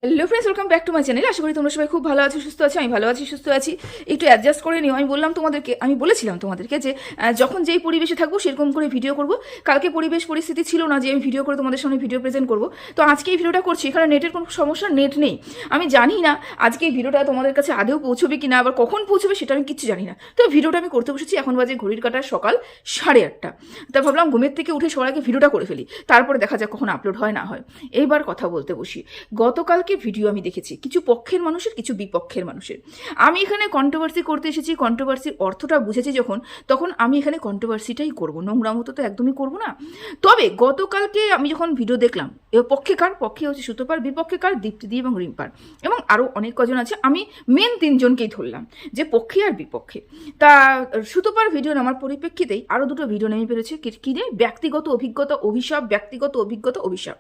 Hello friends, welcome back to my channel. আশা করি তোমরা সবাই খুব ভালো আছো, সুস্থ আছো। আমি ভালো আছি, সুস্থ আছি। একটু অ্যাডজাস্ট করে নিও। আমি বলেছিলাম তোমাদেরকে যে যখন যেই পরিবেশে থাকবো সেরকম করে ভিডিও করব। কালকে পরিবেশ পরিস্থিতি ছিল না যে আমি ভিডিও করে তোমাদের সামনে ভিডিও প্রেজেন্ট করব। তো আজকে এই ভিডিওটা করছি, এখানে নেটের কোনো সমস্যা, নেট নেই। আমি জানি না আজকে এই ভিডিওটা তোমাদের কাছে আদেও পৌঁছবে কি না, আবার কখন পৌঁছবে সেটা আমি কিচ্ছু জানি না। তো ভিডিওটা আমি করতে বসেছি, এখন বাজে ঘড়ির কাঁটার সকাল 8:30। তা ভাবলাম ঘুমের থেকে উঠে সবার আগে ভিডিওটা করে ফেলি, তারপরে দেখা যাক কখন আপলোড হয় না হয়। এইবার কথা বলতে বসি। গতকালকে ভিডিও আমি দেখেছি কিছু পক্ষের মানুষের, কিছু বিপক্ষের মানুষের। আমি এখানে কন্ট্রোভার্সি করতে এসেছি, কন্ট্রোভার্সির অর্থটা বুঝেছি যখন, তখন আমি এখানে কন্ট্রোভার্সিটাই করবো, নোংরা মতো তো একদমই করবো না। তবে গতকালকে আমি যখন ভিডিও দেখলাম, পক্ষে কার, পক্ষে হচ্ছে সুতোপার, বিপক্ষে কার দীপ্তিদি এবং রিম্পার, এবং আরও অনেক কজন আছে। আমি মেন 3জনকেই ধরলাম যে পক্ষে আর বিপক্ষে। তা সুতোপার ভিডিও নামার পরিপ্রেক্ষিতেই আরও দুটো ভিডিও নেমে পেরেছে। কি রে, ব্যক্তিগত অভিজ্ঞতা অভিশাপ, ব্যক্তিগত অভিজ্ঞতা অভিশাপ।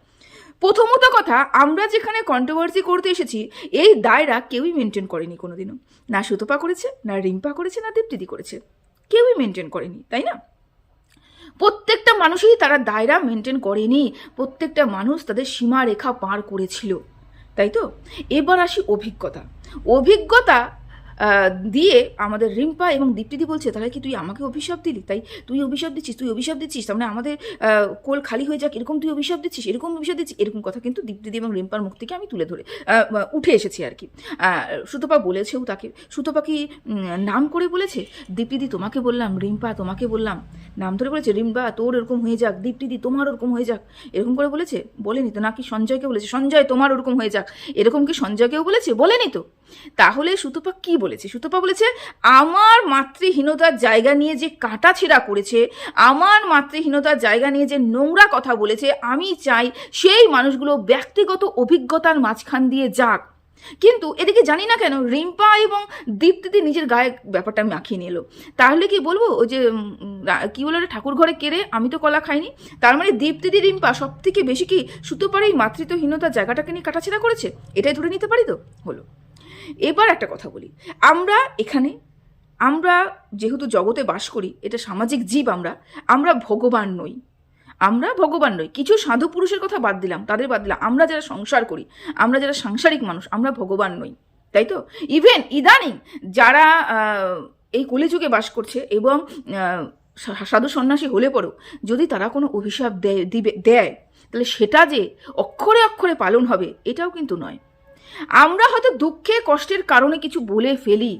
প্রথমত কথা, আমরা যেখানে কন্ট্রোভার্সি করতে এসেছি এই দায়রা কেউই মেনটেন করেনি কোনোদিনও। না সুতপা করেছে, না রিম্পা করেছে, না দীপ্তিদি করেছে, কেউই মেনটেন করেনি, তাই না? প্রত্যেকটা মানুষই তারা দায়রা মেনটেন করেনি, প্রত্যেকটা মানুষ তাদের সীমারেখা পার করেছিল, তাই তো? এবার আসি অভিজ্ঞতা। অভিজ্ঞতা দিয়ে আমাদের রিম্পা এবং দীপ্তিদি বলছে, তাহলে কি তুই আমাকে অভিশাপ দিলি? তাই তুই অভিশাপ দিচ্ছিস, তুই অভিশাপ দিচ্ছিস, তার মানে আমাদের কোল খালি হয়ে যাক এরকম তুই অভিশাপ দিচ্ছিস, এরকম অভিশাপ দিচ্ছিস, এরকম কথা কিন্তু দীপ্তিদি এবং রিম্পার মুখ থেকে আমি তুলে ধরে উঠে এসেছি আর কি। সুতপা বলেছেও তাকে। সুতপা কি নাম করে বলেছে? দীপ্তিদি তোমাকে বললাম, রিম্পা তোমাকে বললাম, নাম ধরে বলেছে রিম্পা তোর এরকম হয়ে যাক, দীপ্তিদি তোমার ওরকম হয়ে যাক, এরকম করে বলেছে? বলেনি তো। নাকি সঞ্জয়কে বলেছে, সঞ্জয় তোমার ওরকম হয়ে যাক, এরকম কি সঞ্জয়কেও বলেছে? বলেনি তো। তাহলে সুতপা কি বলেছে? সুতপা বলেছে আমার মাতৃহীনতার জায়গা নিয়ে যে কাটাছেঁড়া করেছে, আমার মাতৃহীনতার জায়গা নিয়ে যে নোংরা কথা বলেছে, আমি চাই সেই মানুষগুলো ব্যক্তিগত অভিজ্ঞতার মাঝখান দিয়ে যাক। কিন্তু এদিকে জানি না কেন রিম্পা এবং দীপ্তিদি নিজের গায়ে ব্যাপারটা মাখিয়ে নিল। তাহলে কি বলবো, ওই যে কি বলো রে, ঠাকুর ঘরে কেড়ে আমি তো কলা খাইনি। তার মানে দীপ্তিদি রিম্পা সব থেকে বেশি কি সুতপার এই মাতৃত্বহীনতার জায়গাটাকে নিয়ে কাটাছেঁড়া করেছে? এটাই ধরে নিতে পারি তো? হলো। এবার একটা কথা বলি, আমরা যেহেতু জগতে বাস করি, এটা সামাজিক জীব, আমরা ভগবান নই। আমরা ভগবান নই। কিছু সাধু পুরুষের কথা বাদ দিলাম, তাদের বাদ দিলাম, আমরা যারা সংসার করি, আমরা যারা সাংসারিক মানুষ, আমরা ভগবান নই, তাই তো? ইভেন ইদানিং যারা এই কলিযুগে বাস করছে এবং সাধু সন্ন্যাসী হলে পরেও যদি তারা কোনো অভিশাপ দেয় তাহলে সেটা যে অক্ষরে অক্ষরে পালন হবে এটাও কিন্তু নয়। আমরা হয়তো দুঃখে কষ্টের কারণে কিছু বলে ফেলি,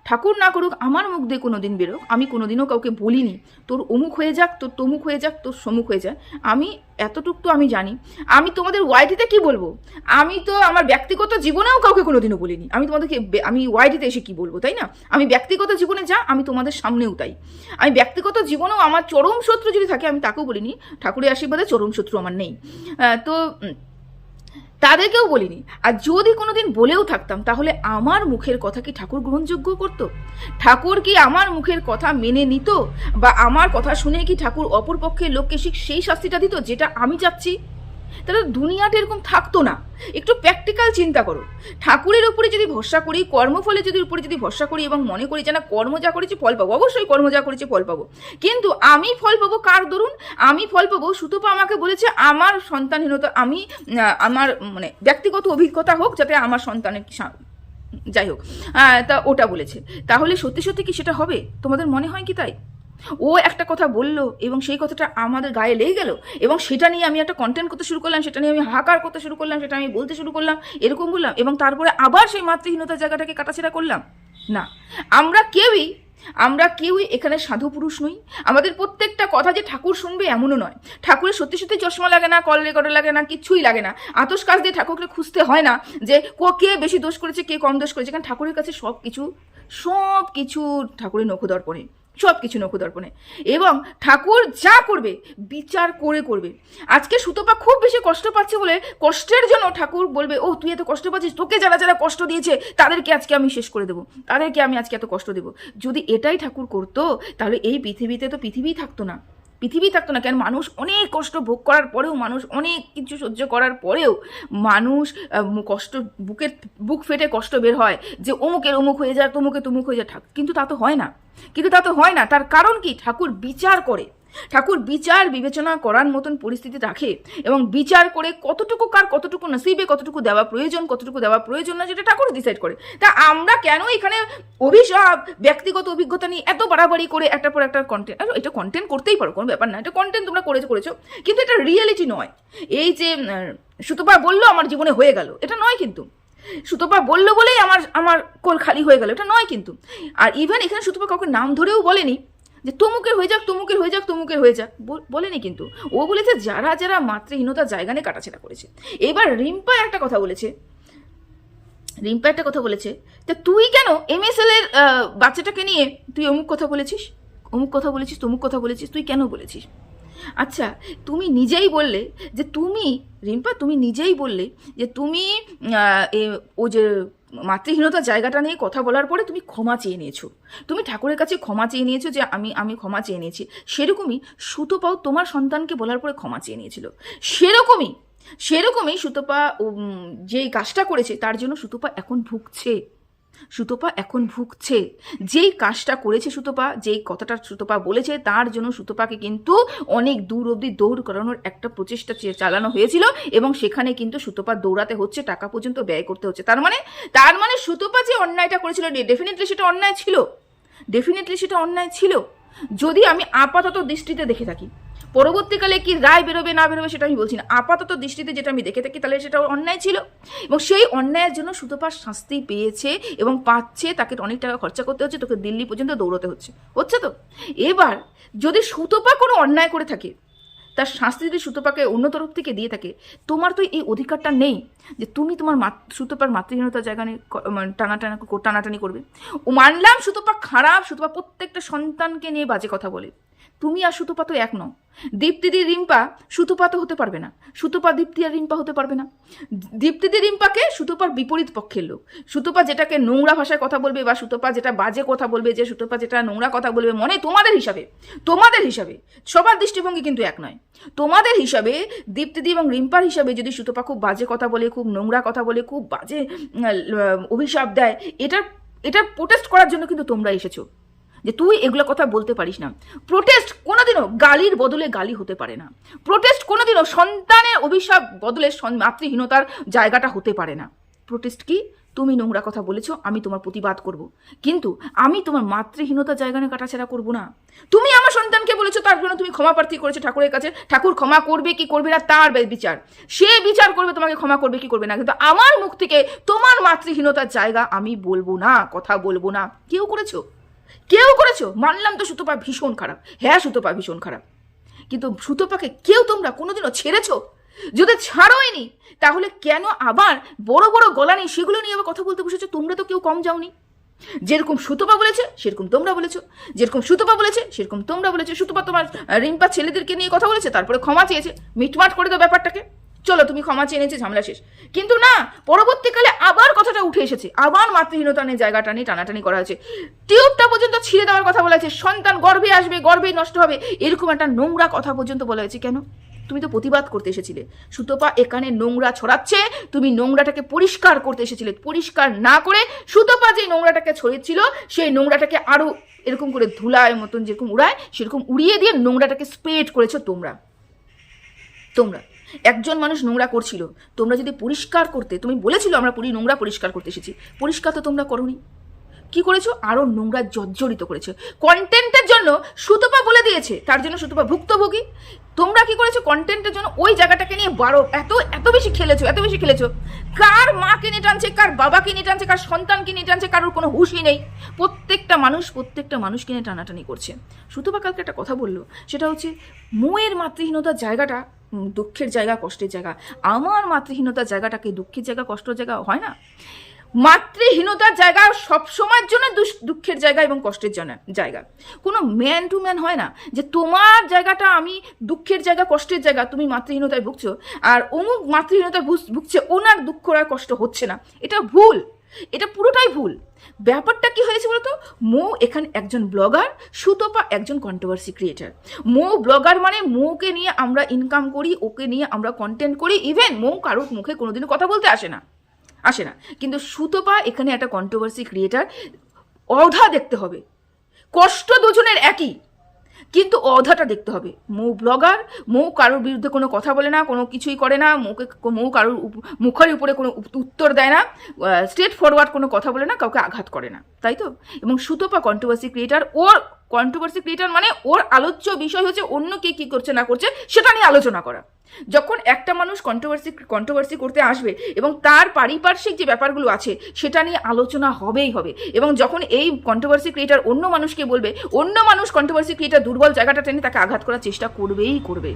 ঠাকুর না করুক আমার মুখ দিয়ে কোনো দিন বেরোক, আমি কোনোদিনও কাউকে বলিনি তোর অমুক হয়ে যাক, তোর তমুক হয়ে যাক, তোর সমুখ হয়ে যায়। আমি এতটুক তো আমি জানি। আমি তোমাদের ওয়াইটিতে কি বলবো? আমি তো আমার ব্যক্তিগত জীবনেও কাউকে কোনোদিনও বলিনি। আমি ওয়াইটিতে এসে কি বলবো, তাই না? আমি ব্যক্তিগত জীবনে যা, আমি তোমাদের সামনেও তাই। আমি ব্যক্তিগত জীবনেও আমার চরম শত্রু যদি থাকে আমি তাকেও বলিনি, ঠাকুরের আশীর্বাদে চরম শত্রু আমার নেই। তো তাদেরকেও বলিনি। আর যদি কোনোদিন বলেও থাকতাম তাহলে আমার মুখের কথা কি ঠাকুর গ্রহণযোগ্য করত? ঠাকুর কি আমার মুখের কথা মেনে নিত? বা আমার কথা শুনে কি ঠাকুর অপর পক্ষের লোককে সেই শাস্তিটা দিত যেটা আমি চাচ্ছি? তাহলে দুনিয়াটা এরকম থাকতো না। একটু প্র্যাকটিক্যাল চিন্তা করো। ঠাকুরের উপরে যদি ভরসা করি, কর্মফলে উপরে যদি ভরসা করি এবং মনে করি যে না কর্ম যা করেছি ফল পাবো, অবশ্যই কর্ম যা করেছি ফল পাবো, কিন্তু আমি ফল পাবো কার দরুন? আমি ফল পাবো, সুতপা আমাকে বলেছে আমার সন্তানহীনতা, আমি আমার মানে ব্যক্তিগত অভিজ্ঞতা হোক যাতে আমার সন্তানের যাই হোক, তা ওটা বলেছে। তাহলে সত্যি সত্যি কি সেটা হবে? তোমাদের মনে হয় কি তাই? ও একটা কথা বললো এবং সেই কথাটা আমাদের গায়ে লেগে গেল এবং সেটা নিয়ে আমি একটা কন্টেন্ট করতে শুরু করলাম, সেটা নিয়ে আমি হাহাকার করতে শুরু করলাম, সেটা আমি বলতে শুরু করলাম, এরকম বললাম, এবং তারপরে আবার সেই মাতৃহীনতার জায়গাটাকে কাটাছেড়া করলাম। না, আমরা কেউই এখানে সাধু পুরুষ নই। আমাদের প্রত্যেকটা কথা যে ঠাকুর শুনবে এমনও নয়। ঠাকুরের সত্যি সত্যি চশমা লাগে না, কল রেকর্ডার লাগে না, কিচ্ছুই লাগে না। আতস কাজ দিয়ে ঠাকুরকে খুঁজতে হয় না যে কে বেশি দোষ করেছে, কে কম দোষ করেছে। কারণ ঠাকুরের কাছে সব কিছু ঠাকুরের নখদর্পণে, সব কিছু নখদর্পণে, এবং ঠাকুর যা করবে বিচার করে করবে। আজকে সুতপা খুব বেশি কষ্ট পাচ্ছে বলে কষ্টের জন্য ঠাকুর বলবে ও তুই এত কষ্ট পাচ্ছিস, তোকে যারা যারা কষ্ট দিয়েছে তাদেরকে আজকে আমি শেষ করে দেবো, তাদেরকে আমি আজকে এত কষ্ট দেবো। যদি এটাই ঠাকুর করতো তাহলে এই পৃথিবীতে তো পৃথিবী থাকতো না। কেন? মানুষ অনেক কষ্ট ভোগ করার পরেও, মানুষ অনেক কিছু সহ্য করার পরেও মানুষ বুক ফেটে কষ্ট বের হয় যে অমুকের অমুক হয়ে যায়, তমুকে তমুক হয়ে যায়। কিন্তু তা তো হয় না। তার কারণ কি? ঠাকুর বিচার করে। ঠাকুর বিচার বিবেচনা করার মতন পরিস্থিতি রাখে এবং বিচার করে কতটুকু কার কতটুকু নসিবে কতটুকু দেওয়া প্রয়োজন কতটুকু দেওয়া প্রয়োজন না যেটা ঠাকুর ডিসাইড করে। তা আমরা কেন এখানে অভিশাপ ব্যক্তিগত অভিজ্ঞতা নিয়ে এত বাড়াবাড়ি করে একটা পর একটা কন্টেন্ট, এটা কন্টেন্ট করতেই পারো, কোনো ব্যাপার না, এটা কন্টেন্ট তোমরা করেছো, কিন্তু এটা রিয়েলিটি নয়। এই যে সুতপা বললো আমার জীবনে হয়ে গেল, এটা নয় কিন্তু। সুতপা বললো বলেই আমার কোল খালি হয়ে গেল, এটা নয় কিন্তু। আর ইভেন এখানে সুতপা কাউকে নাম ধরেও বলেনি যে তমুকের হয়ে যাক তমুকের হয়ে যাক তমুকের হয়ে যাক, বলেনি কিন্তু। ও বলেছে যারা যারা মাতৃহীনতার জায়গা নিয়ে কাটাছেড়া করেছে। এবার রিম্পা একটা কথা বলেছে যে তুই কেন MSL এর বাচ্চাটাকে নিয়ে তুই অমুক কথা বলেছিস তমুক কথা বলেছিস, তুই কেন বলেছিস? আচ্ছা, তুমি নিজেই বললে যে রিম্পা তুমি নিজেই বললে যে তুমি ও যে মাতৃহীনতার জায়গাটা নিয়ে কথা বলার পরে তুমি ক্ষমা চেয়ে নিয়েছো, তুমি ঠাকুরের কাছে ক্ষমা চেয়ে নিয়েছো যে আমি ক্ষমা চেয়ে নিয়েছি। সেরকমই সুতপাও তোমার সন্তানকে বলার পরে ক্ষমা চেয়ে নিয়েছিল। সেরকমই সুতপা যেই কাজটা করেছে তার জন্য সুতপা এখন ভুগছে। যেই কাজটা করেছে সুতপা, যেই কথাটা সুতপা বলেছে তার জন্য সুতপাকে কিন্তু অনেক দূর অবধি দৌড় করানোর একটা প্রচেষ্টা চালানো হয়েছিল এবং সেখানে কিন্তু সুতপা দৌড়াতে হচ্ছে, টাকা পর্যন্ত ব্যয় করতে হচ্ছে। তার মানে সুতপা যে অন্যায়টা করেছিল ডেফিনেটলি সেটা অন্যায় ছিল। যদি আমি আপাতত দৃষ্টিতে দেখে থাকি, পরবর্তীকালে কি রায় বেরোবে না বেরোবে সেটা আমি বলছি না, আপাতত দৃষ্টিতে যেটা আমি দেখে থাকি তাহলে সেটা অন্যায় ছিল এবং সেই অন্যায়ের জন্য সুতপা শাস্তি পেয়েছে এবং পাচ্ছে। তাকে অনেক টাকা খরচা করতে হচ্ছে, তোকে দিল্লি পর্যন্ত দৌড়তে হচ্ছে তো। এবার যদি সুতপা কোনো অন্যায় করে থাকে, তার শাস্তি যদি সুতপাকে অন্য তরফ থেকে দিয়ে থাকে, তোমার তো এই অধিকারটা নেই যে তুমি তোমার সুতপার মাতৃহীনতার জায়গা নিয়ে টানাটানি করবে। ও মানলাম সুতপা খারাপ, সুতপা প্রত্যেকটা সন্তানকে নিয়ে বাজে কথা বলে, তুমি আর সুতপা তো এক নও। দীপ্তিদি রিম্পা সুতপা তো হতে পারবে না, সুতপা দীপ্তি আর রিম্পা হতে পারবে না। দীপ্তিদি রিম্পাকে সুতপার বিপরীত পক্ষের লোক। সুতপা যেটাকে নোংরা ভাষায় কথা বলবে বা সুতপা যেটা বাজে কথা বলবে, যে সুতপা যেটা নোংরা কথা বলবে, মনে তোমাদের হিসাবে সবার দৃষ্টিভঙ্গি কিন্তু এক নয়। তোমাদের হিসাবে দীপ্তিদি এবং রিম্পার হিসাবে যদি সুতপা খুব বাজে কথা বলে, খুব নোংরা কথা বলে, খুব বাজে অভিশাপ দেয়, এটার প্রোটেস্ট করার জন্য কিন্তু তোমরা এসেছো যে তুই এগুলো কথা বলতে পারিস না। প্রোটেস্ট কোনোদিনও গালির বদলে গালি হতে পারে না। প্রোটেস্ট কোনোদিনও সন্তানের অভিশাপ বদলে মাতৃহীনতার জায়গাটা হতে পারে না। প্রোটেস্ট কি? তুমি নোংরা কথা বলেছো, আমি তোমার প্রতিবাদ করব, কিন্তু আমি তোমার মাতৃহীনতার জায়গা নিয়ে কাটাছেড়া করবো না। তুমি আমার সন্তানকে বলেছো, তার জন্য তুমি ক্ষমা প্রার্থী করেছো ঠাকুরের কাছে। ঠাকুর ক্ষমা করবে কি করবে না তার বিচার, সে বিচার করবে তোমাকে ক্ষমা করবে কি করবে না, কিন্তু আমার মুখ থেকে তোমার মাতৃহীনতার জায়গা আমি বলবো না, কথা বলবো না। কেউ করেছো মানলাম তো সুতপা ভীষণ খারাপ, হ্যাঁ সুতপা ভীষণ খারাপ, কিন্তু সুতপাকে কেউ তোমরা কোনোদিনও ছেড়েছো? যদি ছাড়োইনি তাহলে কেন আবার বড় বড় গলা নিয়ে সেগুলো নিয়ে আবার কথা বলতে বসেছো? তোমরা তো কেউ কম যাওনি। যেরকম সুতপা বলেছে সেরকম তোমরা বলেছো, সুতপা তোমার রিম্পা ছেলেদেরকে নিয়ে কথা বলেছে, তারপরে ক্ষমা চেয়েছে, মিটমাট করে দাও ব্যাপারটাকে, চলো তুমি ক্ষমা চেয়ে নিয়েছে, ঝামেলা শেষ। কিন্তু না, পরবর্তীকালে আবার কথাটা উঠে এসেছে, আবার মাতৃহীনতা নিয়ে জায়গাটা নিয়ে টানাটানি করা হয়েছে, টিউবটা পর্যন্ত ছিঁড়ে দেওয়ার কথা বলা হয়েছে, সন্তান গর্ভে আসবে, গর্ভে নষ্ট হবে, এরকম একটা নোংরা কথা পর্যন্ত বলা হয়েছে। কেন? তুমি তো প্রতিবাদ করতে এসেছিলে। সুতপা এখানে নোংরা ছড়াচ্ছে, তুমি নোংরাটাকে পরিষ্কার করতে এসেছিলে। পরিষ্কার না করে সুতপা যে নোংরাটাকে ছড়িয়েছিল সেই নোংরাটাকে আরো এরকম করে ধুলায় মতন যেরকম উড়ায় সেরকম উড়িয়ে দিয়ে নোংরাটাকে স্প্রেড করেছো তোমরা। একজন মানুষ নোংরা করছিল, তোমরা যদি পরিষ্কার করতে, তুমি বলেছিল আমরা নোংরা পরিষ্কার করতে এসেছি, পরিষ্কার তো তোমরা করোনি। কি করেছো? আরো নোংরা জর্জরিত করেছো। কন্টেন্টের জন্য সুতপা বলে দিয়েছে, তার জন্য সুতপা ভুক্তভোগী। তোমরা কি করেছো? কন্টেন্টের জন্য ওই জায়গাটাকে নিয়ে এত বেশি খেলেছো। কার মাকে নিয়ে টানছে, কার বাবাকে নিয়ে টানছে, কার সন্তানকে নিয়ে টানছে, কারোর কোনো হুঁশই নেই। প্রত্যেকটা মানুষকে নিয়ে টানাটানি করছে। সুতপা কালকে একটা কথা বললো, সেটা হচ্ছে মোয়ের মাতৃহীনতার জায়গাটা দুঃখের জায়গা, কষ্টের জায়গা। আমার মাতৃহীনতার জায়গাটাকে দুঃখের জায়গা, কষ্টের জায়গা হয় না। মাতৃহীনতার জায়গা সবসময়ের জন্য দুঃখের জায়গা এবং কষ্টের জায়গা। কোনো ম্যান টু ম্যান হয় না যে তোমার জায়গাটা আমি দুঃখের জায়গা, কষ্টের জায়গা, তুমি মাতৃহীনতায় ভুগছো আর অমুক মাতৃহীনতায় ভুগছে, ওনার দুঃখ আর কষ্ট হচ্ছে না। এটা ভুল, এটা পুরোটাই ভুল। ব্যাপারটা কি হয়েছে বলতো? মৌ এখানে একজন ব্লগার, সুতপা একজন কন্ট্রোভার্সি ক্রিয়েটার। মৌ ব্লগার মানে মৌকে নিয়ে আমরা ইনকাম করি, ওকে নিয়ে আমরা কন্টেন্ট করি। ইভেন মৌ কারোর মুখে কোনোদিনও কথা বলতে আসে না। কিন্তু সুতপা এখানে একটা কন্ট্রোভার্সি ক্রিয়েটার। অধা দেখতে হবে, কষ্ট দুজনের একই। কিন্তু অধাটা দেখতে হবে। মৌ ব্লগার, মৌ কারোর বিরুদ্ধে কোনো কথা বলে না, কোনো কিছুই করে না, মৌ কারোর মুখের উপরে কোনো উত্তর দেয় না, স্ট্রেট ফরওয়ার্ড কোনো কথা বলে না, কাউকে আঘাত করে না, তাই তো? এবং সুতপা কন্ট্রোভার্সি ক্রিয়েটার, ওর কন্ট্রোভার্সি ক্রিয়েটার মানে ওর আলোচ্য বিষয় হচ্ছে অন্য কে কী করছে না করছে সেটা নিয়ে আলোচনা করা। যখন একটা মানুষ কন্ট্রোভার্সি করতে আসবে এবং তার পারিপার্শ্বিক যে ব্যাপারগুলো আছে সেটা নিয়ে আলোচনা হবেই হবে। এবং যখন এই কন্ট্রোভার্সি ক্রিয়েটার অন্য মানুষকে বলবে, অন্য মানুষ কন্ট্রোভার্সি ক্রিয়েটার দুর্বল জায়গাটা টেনে তাকে আঘাত করার চেষ্টা করবেই করবে।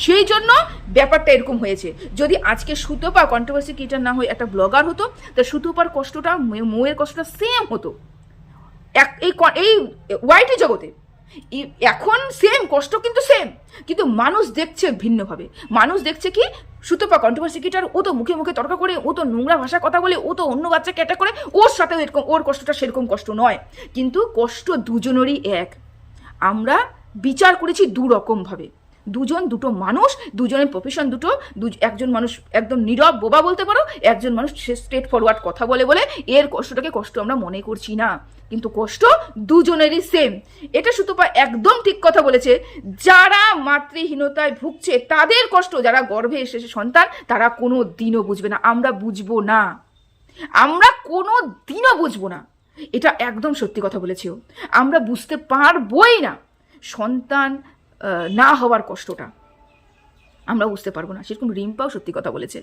সেই জন্য ব্যাপারটা এরকম হয়েছে। যদি আজকে সুতপা কন্ট্রোভার্সি ক্রিয়েটার না হয়ে একটা ব্লগার হতো, তা সুতপার কষ্টটা, মৌয়ের কষ্টটা সেম হতো এই ওয়াইটি জগতে। এখন সেম কষ্ট, কিন্তু সেম, কিন্তু মানুষ দেখছে ভিন্নভাবে। মানুষ দেখছে কি, সুতপা কন্ট্রোভার্সি ক্রিয়েটার, ও তো মুখে মুখে তর্ক করে, ও তো নোংরা ভাষা কথা বলে, ও তো অন্য বাচ্চাকে অ্যাটাক করে, ওর সাথেও এরকম, ওর কষ্টটা সেরকম কষ্ট নয়, কিন্তু কষ্ট দুজনেরই এক। আমরা বিচার করেছি দু রকমভাবে। দুটো মানুষ, দুজনের প্রফেশন দুটো, একজন মানুষ একদম নীরব বোবা বলতে পারো, একজন মানুষ স্ট্রেট ফরওয়ার্ড কথা বলে বলে এর কষ্টটাকে কষ্ট আমরা মনে করছি না, কিন্তু কষ্ট দুজনেরই সেম। এটা সুতপা একদম ঠিক কথা বলেছে। যারা মাতৃহীনতায় ভুগছে তাদের কষ্ট, যারা গর্ভে এসেছে সন্তান, তারা কোনো দিনও বুঝবে না। আমরা বুঝবো না, আমরা কোনো দিনও বুঝবো না। এটা একদম সত্যি কথা বলেছেও। আমরা বুঝতে পারবোই না সন্তান না হওয়ার কষ্টটা, আমরা বুঝতে পারবো না। সেরকম রিম্পাও সত্যি কথা বলেছে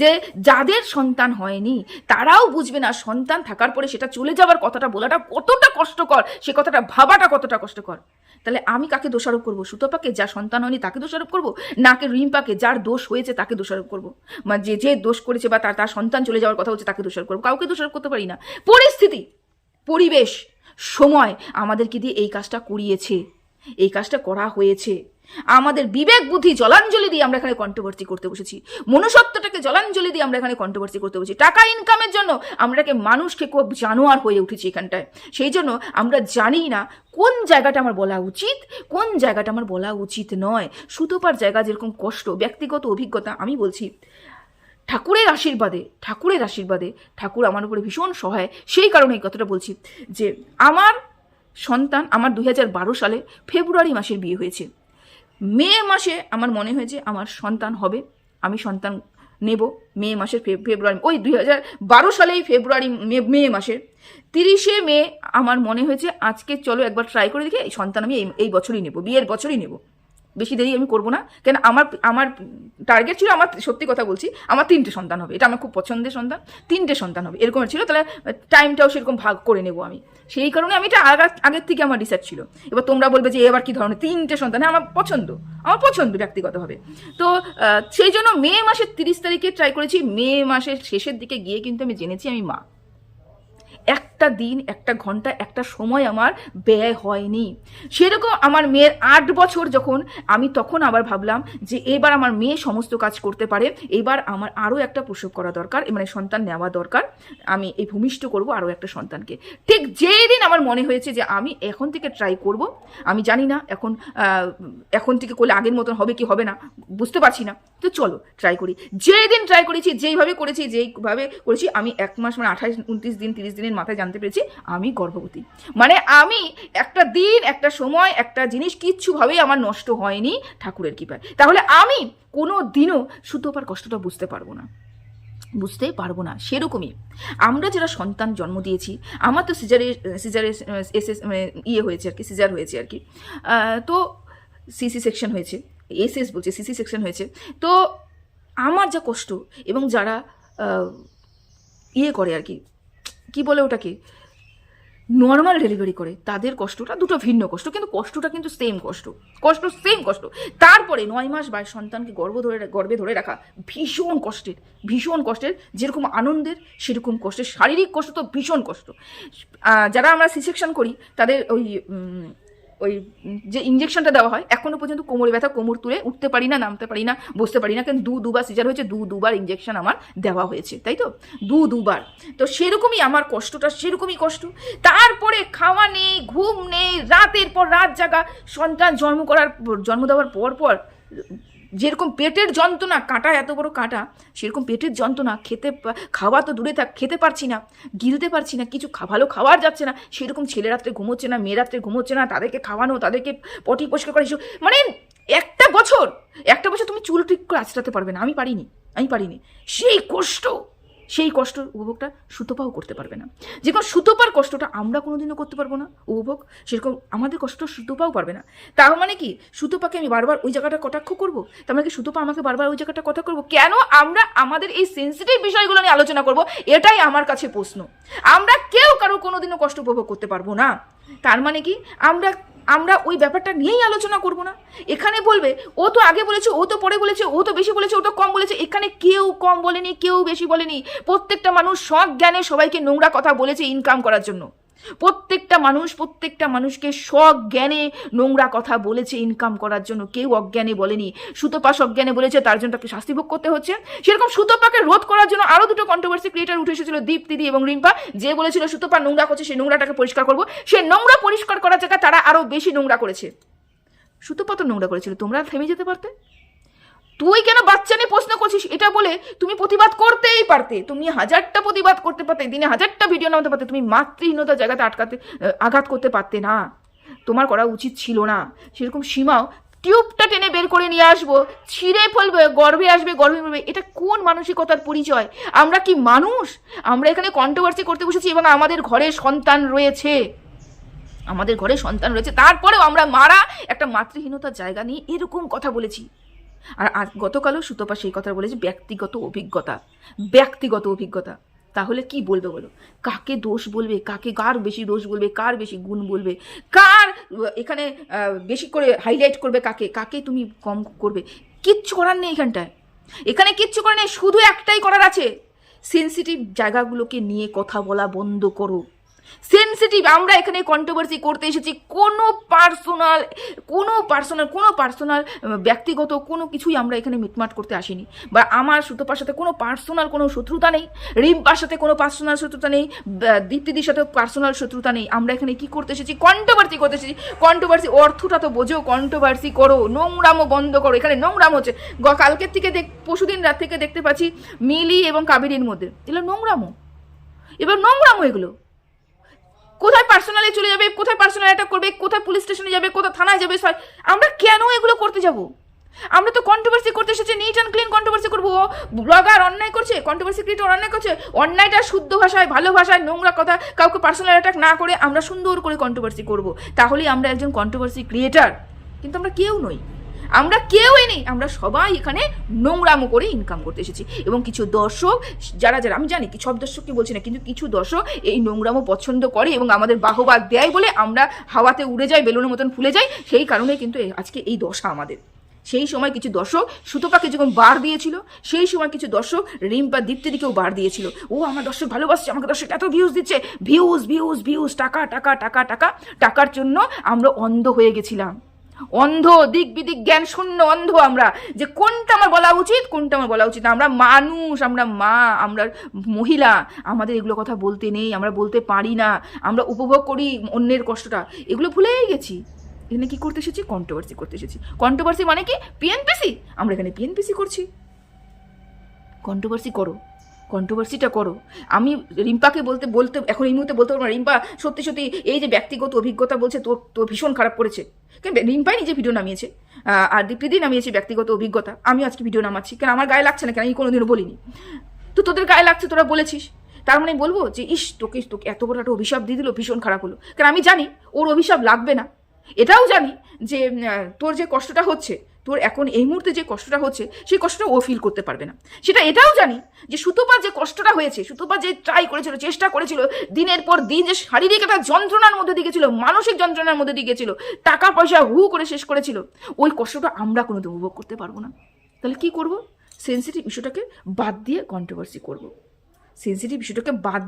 যে যাদের সন্তান হয়নি তারাও বুঝবে না সন্তান থাকার পরে সেটা চলে যাওয়ার কথাটা বলাটা কতটা কষ্টকর, সে কথাটা ভাবাটা কতটা কষ্টকর। তাহলে আমি কাকে দোষারোপ করবো? সুতপাকে, যা সন্তান হয়নি তাকে দোষারোপ করবো, নাকি রিম্পাকে যার দোষ হয়েছে তাকে দোষারোপ করবো? মানে যে দোষ করেছে বা তার সন্তান চলে যাওয়ার কথা হচ্ছে তাকে দোষারোপ করবো? কাউকে দোষারোপ করতে পারি না। পরিস্থিতি, পরিবেশ, সময় আমাদেরকে দিয়ে এই কাজটা করিয়েছে, এই কাজটা করা হয়েছে। আমাদের বিবেক বুদ্ধি জলাঞ্জলি দিয়ে আমরা এখানে কন্ট্রোভার্সি করতে বসেছি, মনুষ্যত্বটাকে জলাঞ্জলি দিয়ে আমরা এখানে কন্ট্রোভার্সি করতে বসেছি। টাকা ইনকামের জন্য আমরাকে মানুষকে খুব জানোয়ার হয়ে উঠেছি এখানটায়। সেই জন্য আমরা জানি না কোন জায়গাটা আমার বলা উচিত, কোন জায়গাটা আমার বলা উচিত নয়। সুতপার জায়গা যেরকম কষ্ট, ব্যক্তিগত অভিজ্ঞতা, আমি বলছি ঠাকুরের আশীর্বাদে ঠাকুর আমার উপরে ভীষণ সহায়। সেই কারণে এই কথাটা বলছি যে আমার সন্তান, আমার 2012 সালে ফেব্রুয়ারি মাসের বিয়ে হয়েছে। মে মাসে আমার মনে হয়েছে আমার সন্তান হবে, আমি সন্তান নেব। মে মাসের ফেব্রুয়ারি, ওই 2012 সালেই ফেব্রুয়ারি মে মাসের 30শে মে আমার মনে হয়েছে আজকে চলো একবার ট্রাই করে দেখি, এই সন্তান আমি এই বছরই নেব, বিয়ের বছরই নেব, বেশি দেরি আমি করবো না। কেন আমার টার্গেট ছিল, আমার সত্যি কথা বলছি, আমার 3টে সন্তান হবে, এটা আমার খুব পছন্দের সন্তান, 3টে সন্তান হবে এরকম ছিল। তাহলে টাইমটাও সেরকম ভাগ করে নেব আমি, সেই কারণে আমি এটা আগের থেকে আমার রিসার্চ ছিল। এবার তোমরা বলবে যে এবার কি ধরনের 3টে সন্তান, হ্যাঁ আমার পছন্দ ব্যক্তিগতভাবে। তো সেই জন্য মে মাসের 30 তারিখে ট্রাই করেছি। মে মাসের শেষের দিকে গিয়ে কিন্তু আমি জেনেছি আমি মা। একটা দিন, একটা ঘন্টা, একটা সময় আমার ব্যয় হয়নি। সেরকম আমার মেয়ের 8 বছর যখন, আমি তখন আবার ভাবলাম যে এবার আমার মেয়ে সমস্ত কাজ করতে পারে, এবার আমার আরও একটা প্রসব করা দরকার, মানে সন্তান নেওয়া দরকার, আমি এই ভূমিষ্ঠ করব আরও একটা সন্তানকে। ঠিক যেই দিন আমার মনে হয়েছে যে আমি এখন থেকে ট্রাই করব, আমি জানি না এখন থেকে করলে আগের মতন হবে কি হবে না বুঝতে পারছি না, তো চলো ট্রাই করি। যেই দিন ট্রাই করেছি, যেইভাবে করেছি আমি 1 মাস, মানে 28, 29 দিন, 30 দিনের মাথায় জানতে পেরেছি আমি গর্ভবতী। মানে আমি একটা দিন, একটা সময়, একটা জিনিস কিচ্ছুভাবেই আমার নষ্ট হয়নি ঠাকুরের কৃপায়। তাহলে আমি কোনো দিনও সুতপার কষ্টটা বুঝতে পারবো না। সেরকমই আমরা যারা সন্তান জন্ম দিয়েছি, আমার তো সিজারে হয়েছে আর কি, সিজার হয়েছে আর কি, তো সিসি সেকশন হয়েছে, সিসি সেকশন হয়েছে। তো আমার যা কষ্ট, এবং যারা করে আর কি, কি বলে ওটাকে, নর্মাল ডেলিভারি করে, তাদের কষ্টটা দুটো ভিন্ন কষ্ট, কিন্তু কষ্টটা কিন্তু সেম কষ্ট। তারপরে 9 মাস বা সন্তানকে গর্ভে ধরে রাখা ভীষণ কষ্টের, যেরকম আনন্দের সেরকম কষ্টের। শারীরিক কষ্ট তো ভীষণ কষ্ট। যারা আমরা সি সেকশন করি তাদের ওই যে ইঞ্জেকশনটা দেওয়া হয়, এখনো পর্যন্ত কোমরে ব্যথা, কোমর তুলে উঠতে পারি না, নামতে পারি না, বসতে পারি না, কারণ দুবার সিজার হয়েছে, দুবার ইঞ্জেকশন আমার দেওয়া হয়েছে, তাই তো, দুবার। তো সেরকমই আমার কষ্টটা, সেরকমই কষ্ট। তারপরে খাওয়া নেই, ঘুম নেই, রাতের পর রাত জাগা, সন্তান জন্ম দেওয়ার পর যেরকম পেটের যন্ত্রণা, কাঁটা এত বড় কাঁটা, সেরকম পেটের যন্ত্রণা, খাওয়া তো দূরে থাক, খেতে পারছি না, গিলতে পারছি না, কিছু ভালো খাবার যাচ্ছে না, সেরকম ছেলে রাত্রে ঘুমোচ্ছে না, মেয়ে রাত্রে ঘুমোচ্ছে না, তাদেরকে খাওয়ানো, তাদেরকে পটি পরিষ্কার করে, মানে একটা বছর তুমি চুল ঠিক করে আঁচড়াতে পারবে না। আমি পারিনি। সেই কষ্ট উপভোগটা সুতপাও করতে পারবে না। যেরকম সুতপার কষ্টটা আমরা কোনোদিনও করতে পারবো না উপভোগ, সেরকম আমাদের কষ্টটা সুতপাও পারবে না। তার মানে কি সুতপাকে আমি বারবার ওই জায়গাটা কটাক্ষ করবো? তার মানে কি সুতপা আমাকে বারবার ওই জায়গাটা কথা করবো? কেন আমরা আমাদের এই সেন্সিটিভ বিষয়গুলো নিয়ে আলোচনা করবো? এটাই আমার কাছে প্রশ্ন। আমরা কেউ কারো কোনোদিনও কষ্ট উপভোগ করতে পারবো না। তার মানে কি আমরা ওই ব্যাপারটা নিয়েই আলোচনা করব না? এখানে বলবে ও তো আগে বলেছে, ও তো পরে বলেছে, ও তো বেশি বলেছে, ও তো কম বলেছে। এখানে কেউ কম বলেনি, কেউ বেশি বলেনি। প্রত্যেকটা মানুষ সজ্ঞানে সবাইকে নোংরা কথা বলেছে ইনকাম করার জন্য। প্রত্যেকটা মানুষকে সজ্ঞানে নোংরা কথা বলেছে ইনকাম করার জন্য, কেউ অজ্ঞানে বলেনি। সুতপা সজ্ঞানে বলেছে, তার জন্য তাকে শাস্তি ভোগ করতে হচ্ছে। সেরকম সুতপাকে রোধ করার জন্য আরো দুটো কন্ট্রোভার্সি ক্রিয়েটার উঠে এসেছিল, দীপ্তিদি এবং রিম্পা, যে বলেছিল সুতপা নোংরা করছে, সেই নোংরাটাকে পরিষ্কার করবো। সে নোংরা পরিষ্কার করার জায়গায় তারা আরো বেশি নোংরা করেছে। সুতপা তো নোংরা করেছিল, তোমরা থেমে যেতে পারতে। তুই কেন বাচ্চা নিয়ে প্রশ্ন করছিস এটা বলে তুমি প্রতিবাদ করতেই পারতে, তুমি 1000টা প্রতিবাদ করতে পারতে, দিনে 1000টা ভিডিও নামাতে পারতে, তুমি মাতৃহীনতার জায়গাতে আঘাত করতে পারতে না। তোমার করা উচিত ছিল না। সেরকম সীমাও টিউবটা টেনে বের করে নিয়ে আসবো, ছিঁড়ে ফেলবে, গর্ভে আসবে, গর্ভে মরবে। এটা কোন মানসিকতার পরিচয়? আমরা কি মানুষ? আমরা এখানে কন্ট্রোভার্সি করতে বসেছি এবং আমাদের ঘরে সন্তান রয়েছে, তারপরেও আমরা মারা একটা মাতৃহীনতার জায়গা নিয়ে এরকম কথা বলেছি। আর গতকালও সুতপা সেই কথা বলেছে, ব্যক্তিগত অভিজ্ঞতা। তাহলে কি বলবে বলো? কাকে দোষ বলবে? কার বেশি দোষ বলবে? কার বেশি গুণ বলবে? কার এখানে বেশি করে হাইলাইট করবে? কাকে তুমি কম করবে? কিচ্ছু করার নেই এখানে কিচ্ছু করার নেই। শুধু একটাই করার আছে, সেন্সিটিভ জায়গাগুলোকে নিয়ে কথা বলা বন্ধ করো। সেন্সিটিভ, আমরা এখানে কন্ট্রোভার্সি করতে এসেছি, কোনো পার্সোনাল ব্যক্তিগত কোনো কিছুই আমরা এখানে মিটমাট করতে আসিনি। বা আমার সুতপার সাথে কোনো পার্সোনাল কোনো শত্রুতা নেই, রিম্পার সাথে কোনো পার্সোনাল শত্রুতা নেই, দীপ্তিদির সাথে পার্সোনাল শত্রুতা নেই। আমরা এখানে কি করতে এসেছি? কন্ট্রোভার্সি করতে এসেছি। কন্ট্রোভার্সি অর্থটা তো বোঝো, কন্ট্রোভার্সি করো, নোংরামো বন্ধ করো। এখানে নোংরাম হচ্ছে, কালকের থেকে পরশুদিন রাত থেকে দেখতে পাচ্ছি মিলি এবং কাবেরীর মধ্যে, এগুলো নোংরামো। এগুলো কোথায় পার্সোনালি চলে যাবে, কোথায় পার্সোনাল অ্যাটাক করবে, কোথায় পুলিশ স্টেশনে যাবে, কোথায় থানায় যাবে। আমরা কেন এগুলো করতে যাব? আমরা তো কন্ট্রোভার্সি করতে এসেছি, নিট অ্যান্ড ক্লিন কন্ট্রোভার্সি করবো। ব্লগার অন্যায় করছে, কন্ট্রোভার্সি ক্রিয়েটর অন্যায় করছে, অন্যায়টা শুদ্ধ ভাষায়, ভালো ভাষায়, নোংরা কথা, কাউকে পার্সোনাল অ্যাটাক না করে আমরা সুন্দর করে কন্ট্রোভার্সি করবো। তাহলেই আমরা একজন কন্ট্রোভার্সি ক্রিয়েটার। কিন্তু আমরা কেউই নেই, আমরা সবাই এখানে নোংরামো করে ইনকাম করতে এসেছি। এবং কিছু দর্শক যারা আমি জানি কি সব দর্শককে বলছি না, কিন্তু কিছু দর্শক এই নোংরামো পছন্দ করে এবং আমাদের বাহবা দেয় বলে আমরা হাওয়াতে উড়ে যাই, বেলুনের মতন ফুলে যাই। সেই কারণে কিন্তু আজকে এই দশা আমাদের। সেই সময় কিছু দর্শক সুতপাকে যখন বার দিয়েছিল, সেই সময় কিছু দর্শক রিম্পা দীপ্তিদিকেও বার দিয়েছিল। ও আমার দর্শক ভালোবাসছে, আমাকে দর্শক এত ভিউজ দিচ্ছে, ভিউজ, টাকার জন্য আমরা অন্ধ হয়ে গেছিলাম। অন্ধ, দিক বিদিক জ্ঞান শূন্য অন্ধ আমরা, যে কোনটা আমার বলা উচিত না। আমরা মানুষ, আমরা মা, আমরা মহিলা, আমাদের এগুলো কথা বলতে নেই, আমরা বলতে পারি না, আমরা উপভোগ করি অন্যের কষ্টটা, এগুলো ভুলেই গেছি। এখানে কি করতে এসেছি? কন্ট্রোভার্সি করতে এসেছি। কন্ট্রোভার্সি মানে কি? পিএনপিসি। আমরা এখানে পিএনপিসি করছি। কন্ট্রোভার্সিটা করো। আমি রিম্পাকে বলতে এখন এই মুহূর্তে বলতে পারবো না, রিম্পা সত্যি এই যে ব্যক্তিগত অভিজ্ঞতা বলছে তোর ভীষণ খারাপ করেছে। কেন? রিম্পাই নিজে ভিডিও নামিয়েছে, আর দীপ্তিদি নামিয়েছে ব্যক্তিগত অভিজ্ঞতা। আমিও আজকে ভিডিও নামাচ্ছি, কেন আমার গায়ে লাগছে না? কেন আমি কোনোদিনও বলিনি। তো তোদের গায়ে লাগছে, তোরা বলেছিস, তার মানে বলবো যে তোকে এত বড় একটা অভিশাপ দিয়ে দিল, ভীষণ খারাপ হলো। কারণ আমি জানি ওর অভিশাপ লাগবে না। এটাও জানি যে তোর যে কষ্টটা হচ্ছে, তোর এখন এই মুহূর্তে যে কষ্টটা হচ্ছে, সেই কষ্টটা ও ফিল করতে পারবে না। এটাও জানি যে সুতপা যে কষ্টটা হয়েছে, সুতপা যে ট্রাই করেছিল, চেষ্টা করেছিল, দিনের পর দিন যে শারীরিক একটা যন্ত্রণার মধ্যে দিয়ে গেছিল, মানসিক যন্ত্রণার মধ্যে দিয়ে গেছিল, টাকা পয়সা করে শেষ করেছিল, ওই কষ্টটা আমরা কোনোদিন উপভোগ করতে পারবো না। তাহলে কি করব? সেন্সিটিভ ইস্যুটাকে বাদ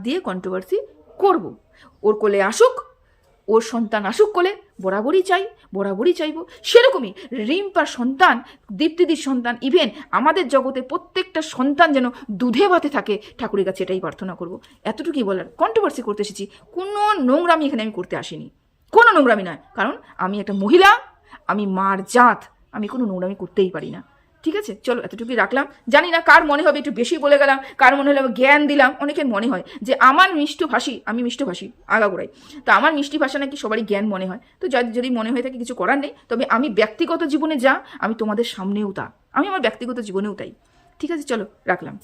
দিয়ে কন্ট্রোভার্সি করব। ওর কোলে আসুক, ওর সন্তান আসুক কোলে, বরাবরই চাইবো। সেরকমই রিম্পার সন্তান, দীপ্তিদির সন্তান, ইভেন আমাদের জগতে প্রত্যেকটা সন্তান যেন দুধে ভাতে থাকে, ঠাকুরের কাছে এটাই প্রার্থনা করবো। এতটুকুই বলার। কন্ট্রোভার্সি করতে এসেছি, কোনো নোংরামি এখানে আমি করতে আসিনি, কোনো নোংরামি নয়। কারণ আমি একটা মহিলা, আমি মার জাত, আমি কোনো নোংরামি করতেই পারি না। ঠিক আছে, চলো এতটুকুই রাখলাম। জানি না কার মনে হবে একটু বেশি বলে গেলাম, কার মনে হলে জ্ঞান দিলাম। অনেকের মনে হয় যে আমার মিষ্টভাষী, আমি মিষ্টভাষী আগাগোড়াই, তো আমার মিষ্টি ভাষা নাকি সবারই জ্ঞান মনে হয়। তো যদি মনে হয়ে থাকে কিছু করার নেই, তবে আমি ব্যক্তিগত জীবনে যা, আমি তোমাদের সামনেও তা, আমি আমার ব্যক্তিগত জীবনেও তাই। ঠিক আছে, চলো রাখলাম।